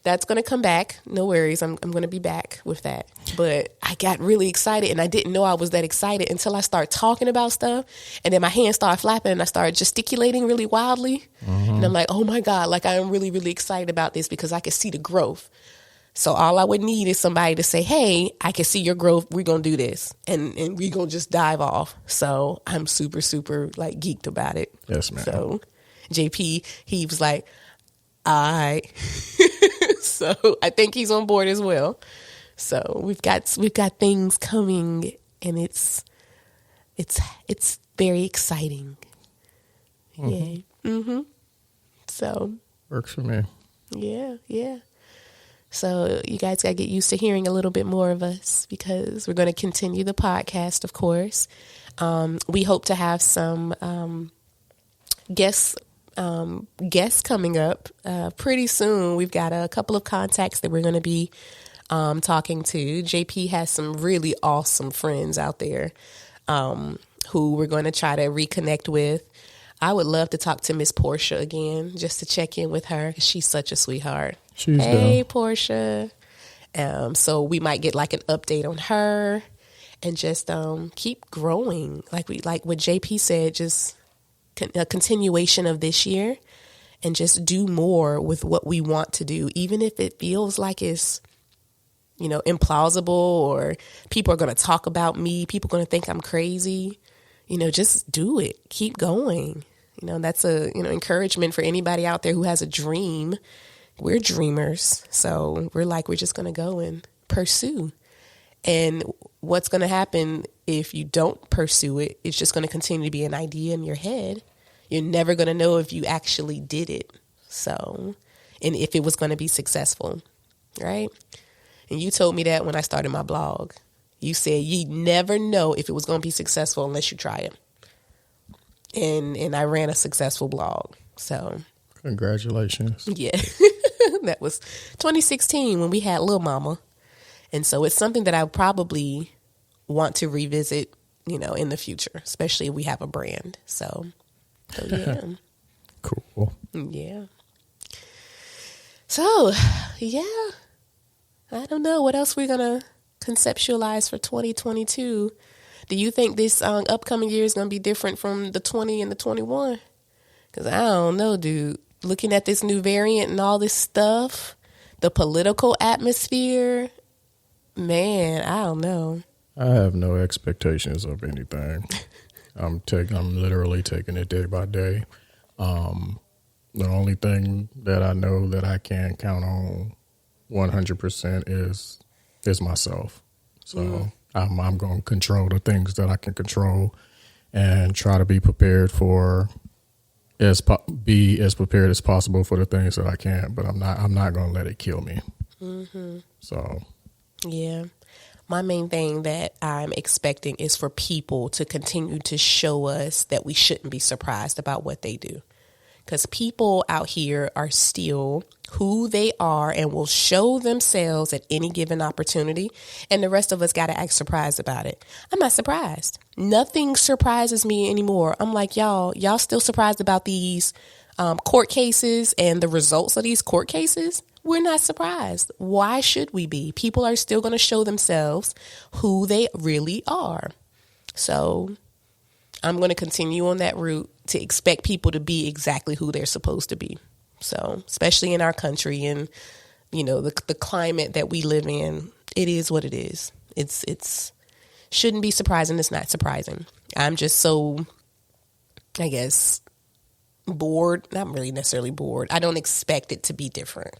that's going to come back. No worries. I'm going to be back with that. But I got really excited, and I didn't know I was that excited until I started talking about stuff. And then my hands started flapping, and I started gesticulating really wildly. Mm-hmm. And I'm like, oh my God, like I am really, really excited about this, because I can see the growth. So all I would need is somebody to say, hey, I can see your growth. We're going to do this. And we're going to just dive off. So I'm super, super geeked about it. Yes, ma'am. So JP, he was like, all right. So I think he's on board as well. So we've got things coming, and it's very exciting. Yeah. Mm-hmm. So Works for me. yeah. So you guys got to get used to hearing a little bit more of us, because we're going to continue the podcast, of course. We hope to have some guests coming up pretty soon. We've got a couple of contacts that we're going to be talking to. JP has some really awesome friends out there who we're going to try to reconnect with. I would love to talk to Miss Portia again, just to check in with her. She's such a sweetheart. Hey, Portia. So we might get like an update on her, and just keep growing. Like what JP said, just a continuation of this year, and just do more with what we want to do, even if it feels like it's, implausible, or people are going to talk about me. People are going to think I'm crazy. Just do it. Keep going. That's a, encouragement for anybody out there who has a dream. We're dreamers. So we're just going to go and pursue. And what's going to happen if you don't pursue it? It's just going to continue to be an idea in your head. You're never going to know if you actually did it. So, and if it was going to be successful, right? And you told me that when I started my blog. You said you never know if it was going to be successful unless you try it. And I ran a successful blog. So congratulations. Yeah. That was 2016 when we had Lil Mama. And so it's something that I probably want to revisit, in the future, especially if we have a brand. So yeah. Cool. Yeah. So, yeah. I don't know what else we're going to conceptualize for 2022. Do you think this upcoming year is going to be different from the 20 and the 21? Because I don't know, dude. Looking at this new variant and all this stuff, the political atmosphere, man, I don't know. I have no expectations of anything. I'm literally taking it day by day. The only thing that I know that I can count on 100% is myself. So I'm going to control the things that I can control, and try to be prepared be as prepared as possible for the things that I can. But I'm not going to let it kill me. Mm-hmm. So yeah. My main thing that I'm expecting is for people to continue to show us that we shouldn't be surprised about what they do. Because people out here are still who they are and will show themselves at any given opportunity. And the rest of us got to act surprised about it. I'm not surprised. Nothing surprises me anymore. I'm like, y'all still surprised about these court cases and the results of these court cases? We're not surprised. Why should we be? People are still going to show themselves who they really are. So I'm going to continue on that route to expect people to be exactly who they're supposed to be. So, especially in our country and, the climate that we live in, it is what it is. It's shouldn't be surprising. It's not surprising. I'm just so, I guess, bored. Not really necessarily bored. I don't expect it to be different.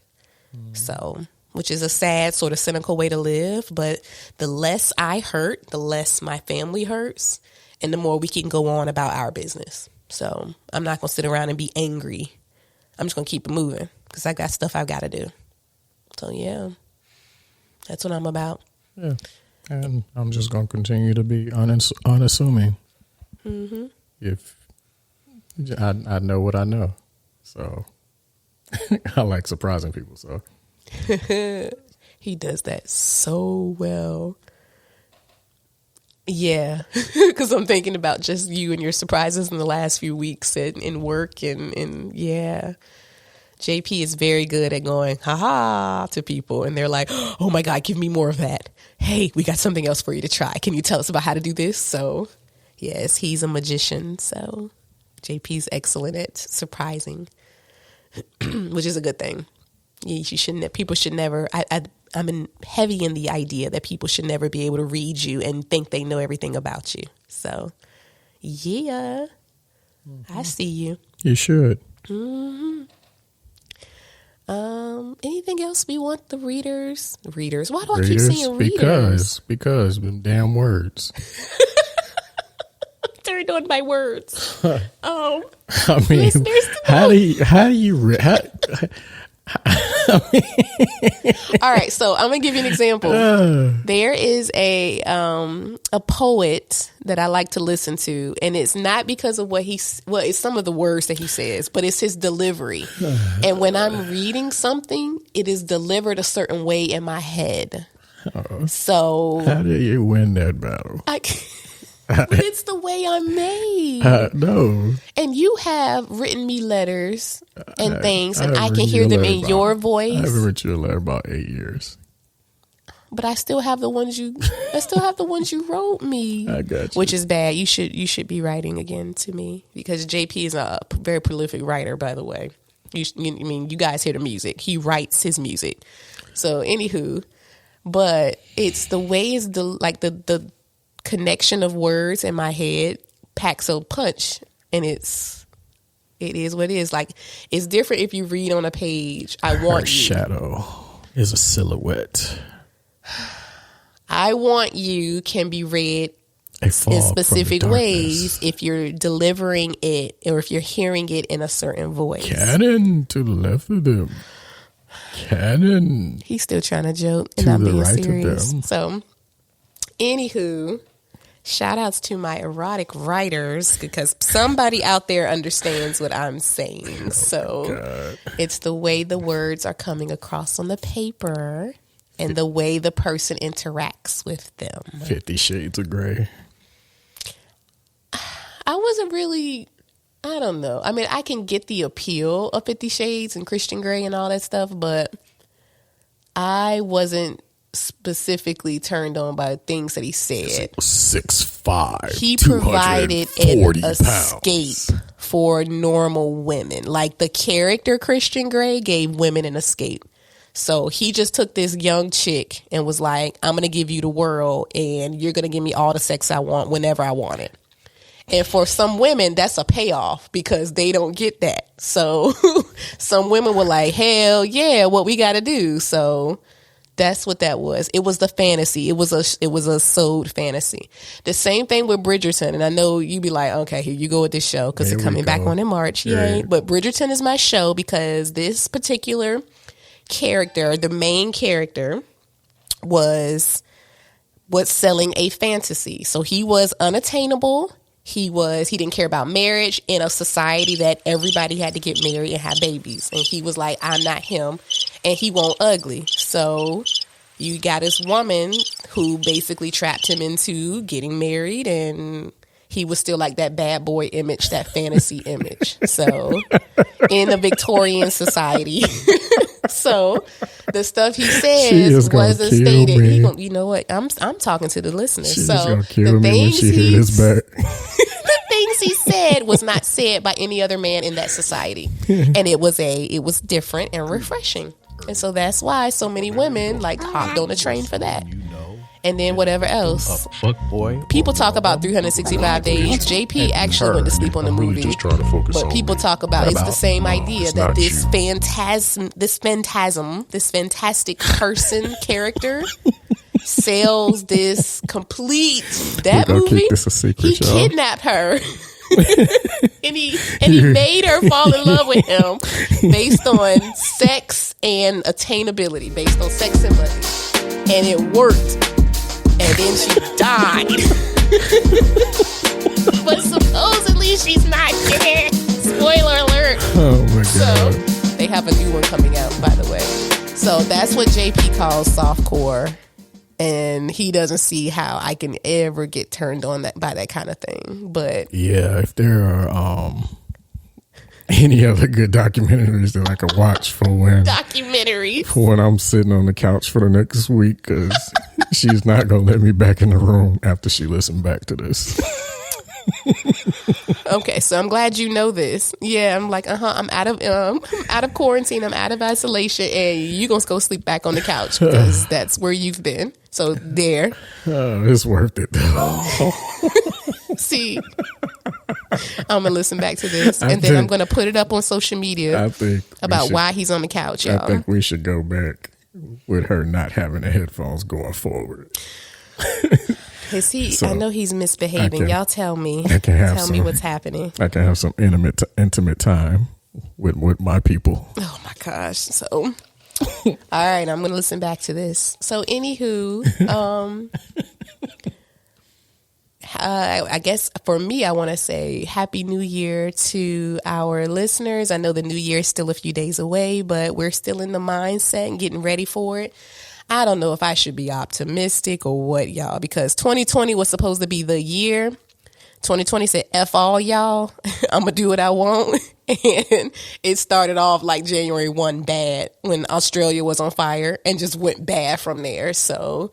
So, which is a sad sort of cynical way to live. But the less I hurt, the less my family hurts, and the more we can go on about our business. So I'm not going to sit around and be angry. I'm just going to keep it moving because I got stuff I've got to do. So, yeah, that's what I'm about. Yeah. And I'm just going to continue to be unassuming. Mm-hmm. If I know what I know. So I like surprising people. So he does that so well. Yeah, because I'm thinking about just you and your surprises in the last few weeks in work and yeah. JP is very good at going, ha-ha, to people. And they're like, oh, my God, give me more of that. Hey, we got something else for you to try. Can you tell us about how to do this? So, yes, he's a magician. So, JP's excellent at surprising, which is a good thing. You shouldn't. People should never. I'm heavy in the idea that people should never be able to read you and think they know everything about you. So, yeah, I see you. You should. Mm-hmm. Anything else we want the readers? Why do I keep saying readers? Because them damn words. Turned on my words. I mean, how do you all right, so I'm gonna give you an example. There is a poet that I like to listen to, and it's not because of it's some of the words that he says, but it's his delivery. And when I'm reading something, it is delivered a certain way in my head. So how do you win that battle? But it's the way I'm made. No. And you have written me letters and things, and I can hear them in your voice. I haven't written you a letter about 8 years. But I still have the ones you wrote me. I got you. Which is bad. You should be writing again to me, because JP is a very prolific writer, by the way. You guys hear the music. He writes his music. So anywho, but it's the way is the connection of words in my head packs a punch, and it is what it is. Like, it's different if you read on a page. Her shadow is a silhouette. I want you can be read in specific ways if you're delivering it or if you're hearing it in a certain voice. Cannon to the left of them. Cannon. He's still trying to joke, and I'm being right serious. So, anywho, shout outs to my erotic writers, because somebody out there understands what I'm saying. It's the way the words are coming across on the paper and the way the person interacts with them. 50 Shades of Grey. I wasn't really, I don't know. I mean, I can get the appeal of 50 Shades and Christian Grey and all that stuff, but I wasn't specifically turned on by things that he said. 6'5". He provided an escape for normal women. Like, the character Christian Grey gave women an escape. So he just took this young chick and was like, I'm going to give you the world, and you're going to give me all the sex I want whenever I want it. And for some women, that's a payoff, because they don't get that. So some women were like, hell yeah, what we got to do. So that's what that was. It was the fantasy. It was a sold fantasy. The same thing with Bridgerton. And I know you'd be like, okay, here you go with this show, because it's coming back on in March. Yay. But Bridgerton is my show, because this particular character, the main character, was selling a fantasy. So he was unattainable. He didn't care about marriage in a society that everybody had to get married and have babies. And he was like, I'm not him, and he won't ugly. So you got this woman who basically trapped him into getting married, and he was still like that bad boy image, that fantasy image. So in a Victorian society. So the stuff he says wasn't stated. You know what? I'm talking to the listeners. She's so gonna kill me when she hears this back. The things he said was not said by any other man in that society, and it was different and refreshing. And so that's why so many women like hopped on the train for that. And then whatever else. People talk about 365 days. JP actually went to sleep on the movie. But people talk about it's the same idea that this fantastic person character sells this complete movie. He kidnapped her. and he made her fall in love with him based on sex and attainability, based on sex and money. And it worked. And then she died. But supposedly she's not dead. Spoiler alert. Oh my God. So they have a new one coming out, by the way. So that's what JP calls softcore. And he doesn't see how I can ever get turned on by that kind of thing. But yeah, if there are any other good documentaries that I could watch for when I'm sitting on the couch for the next week, because she's not gonna let me back in the room after she listened back to this. Okay, so I'm glad you know this. Yeah, I'm like, I'm out of quarantine, I'm out of isolation, and you gonna go sleep back on the couch, because that's where you've been. So there. It's worth it though. See, I'm gonna listen back to this, and then I'm gonna put it up on social media. I think about why he's on the couch, y'all. I think we should go back with her not having the headphones going forward. Is he? So, I know he's misbehaving. Y'all tell me. Tell me what's happening. I can have some intimate time with my people. Oh my gosh! So, all right, I'm gonna listen back to this. So, anywho, I guess for me, I want to say Happy New Year to our listeners. I know the new year is still a few days away, but we're still in the mindset and getting ready for it. I don't know if I should be optimistic or what, y'all, because 2020 was supposed to be the year. 2020 said, F all y'all, I'm going to do what I want. And it started off like January 1 bad when Australia was on fire and just went bad from there. So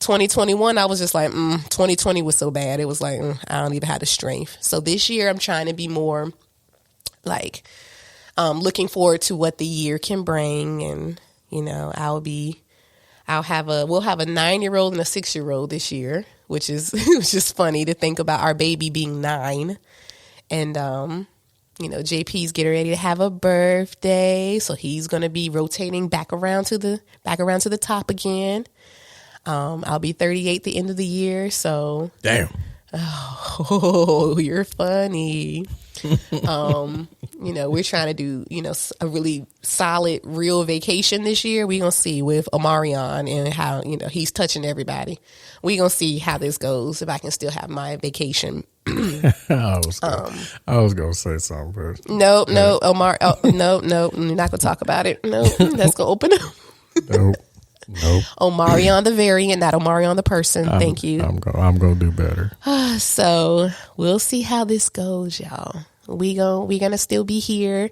2021, I was just like, 2020 was so bad. It was like, I don't even have the strength. So this year I'm trying to be more like looking forward to what the year can bring. And, you know, we'll have a 9-year-old and a 6-year-old this year, which is just funny to think about our baby being 9. And, you know, JP's getting ready to have a birthday. So he's going to be rotating back around to the top again. I'll be 38 at the end of the year. So damn. Oh, you're funny. You know, we're trying to do, you know, a really solid, real vacation this year. We're going to see with Omarion and how, you know, he's touching everybody. We're going to see how this goes, if I can still have my vacation. I was going to say something, but. No, Omar. Oh, no, we're not going to talk about it. No, that's going to open up. Nope. Omarion the variant, not Omarion the person. Thank you. I'm going to do better. So we'll see how this goes, y'all. We're going to still be here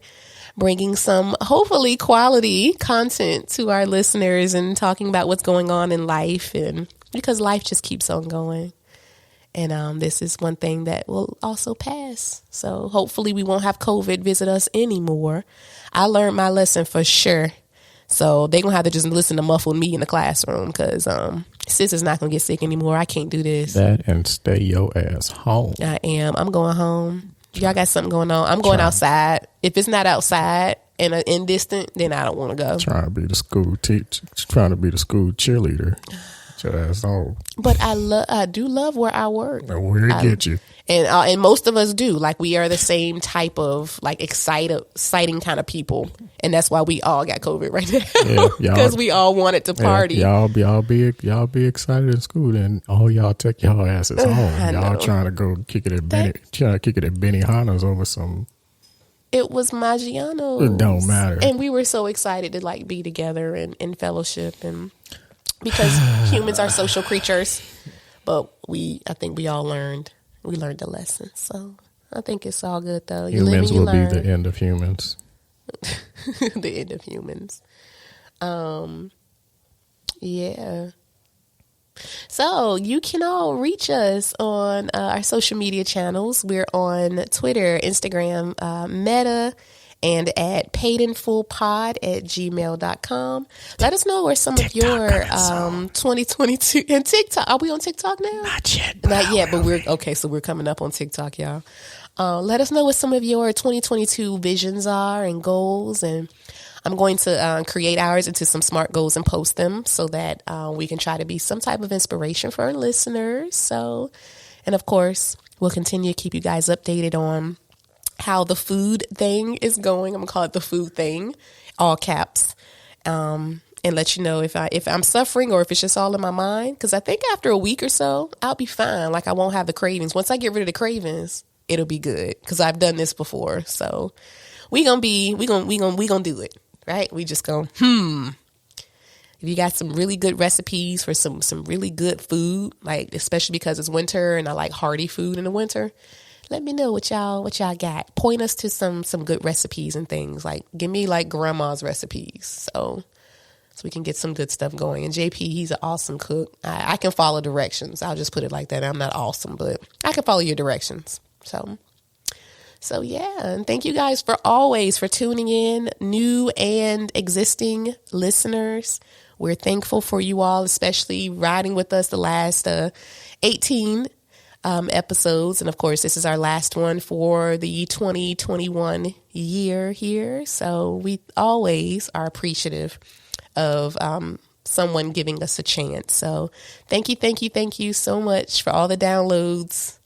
bringing some hopefully quality content to our listeners and talking about what's going on in life, and because life just keeps on going. And this is one thing that will also pass. So hopefully we won't have COVID visit us anymore. I learned my lesson for sure. So they're going to have to just listen to muffled me in the classroom because sis is not going to get sick anymore. I can't do this. That and stay your ass home. I am. I'm going home. Y'all got something going on. I'm going outside. If it's not outside and in distant, then I don't want to go. Trying to be the school teacher, trying to be the school cheerleader. Get your ass home. But I do love where I work. Where it get you. And most of us do. Like, we are the same type of like exciting kind of people, and that's why we all got COVID right now. Because we all wanted to party. Y'all be excited in school, and all y'all take y'all asses home. Y'all trying to go kick it at Benihana's over some. It was Maggiano's. It don't matter. And we were so excited to like be together and in fellowship, and because humans are social creatures. But I think we all learned. We learned the lesson, so I think it's all good, though. Humans will be the end of humans. The end of humans. Yeah. So you can all reach us on our social media channels. We're on Twitter, Instagram, Meta, and at paidinfullpod@gmail.com. Let us know where some of your 2022 and TikTok. Are we on TikTok now? Not yet, but we're okay. So we're coming up on TikTok, y'all. Let us know what some of your 2022 visions are and goals, and I'm going to create ours into some SMART goals and post them so that we can try to be some type of inspiration for our listeners. So, and of course, we'll continue to keep you guys updated on how the food thing is going. I'm gonna call it the food thing, all caps, and let you know if I'm suffering or if it's just all in my mind. Because I think after a week or so, I'll be fine. Like, I won't have the cravings. Once I get rid of the cravings, it'll be good. Because I've done this before, so we gonna do it, right? We just go. If you got some really good recipes for some really good food, like especially because it's winter and I like hearty food in the winter. Let me know what y'all got. Point us to some good recipes and things. Like, give me like grandma's recipes, so we can get some good stuff going. And JP, he's an awesome cook. I can follow directions. I'll just put it like that. I'm not awesome, but I can follow your directions. So yeah. And thank you guys for tuning in, new and existing listeners. We're thankful for you all, especially riding with us the last 18 episodes. And of course, this is our last one for the 2021 year here. So we always are appreciative of someone giving us a chance. So thank you so much for all the downloads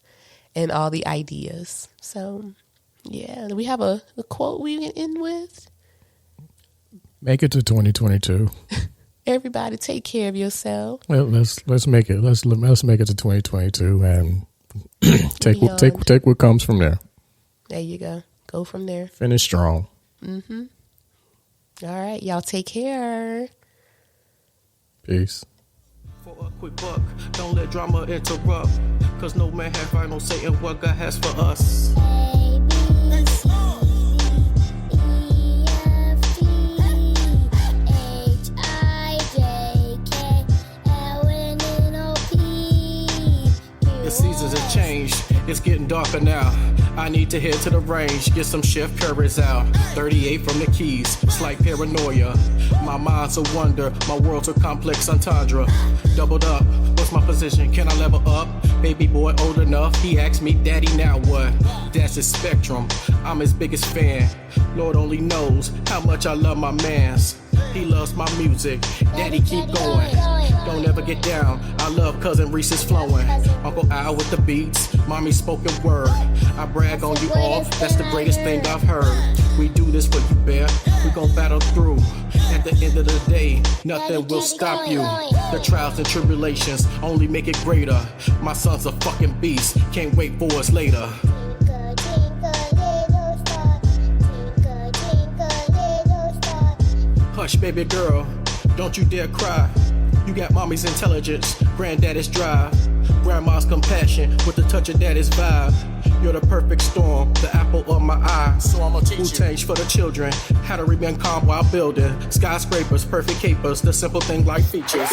and all the ideas. So yeah, we have a quote we can end with. Make it to 2022. Everybody take care of yourself. Well, let's make it. Let's make it to 2022 and take what comes from there. There you go. Go from there. Finish strong. Mm-hmm. All right, y'all take care. Peace. For a quick buck, don't let drama interrupt, cause no man have final say in what God has for us. The seasons have changed, it's getting darker now. I need to head to the range, get some Chef Curry's out. 38 from the Keys, it's like paranoia. My mind's a wonder, my world's a complex entendre. Doubled up, what's my position? Can I level up? Baby boy old enough, he asked me, Daddy, now what? That's his spectrum, I'm his biggest fan. Lord only knows how much I love my mans. He loves my music, Daddy keep going. Don't ever get down, I love Cousin Reese's flowing. Uncle Al with the beats, Mommy spoken word. I brag on you all, that's the greatest thing I've heard. We do this for you, Bear, we gon' battle through. At the end of the day, nothing will stop you. The trials and tribulations only make it greater. My son's a fucking beast, can't wait for us later. Hush, baby girl, don't you dare cry. You got mommy's intelligence, granddaddy's drive, grandma's compassion with the touch of daddy's vibe. You're the perfect storm, the apple of my eye. So I'ma teach you for the children how to remain calm while building skyscrapers, perfect capers, the simple thing like features.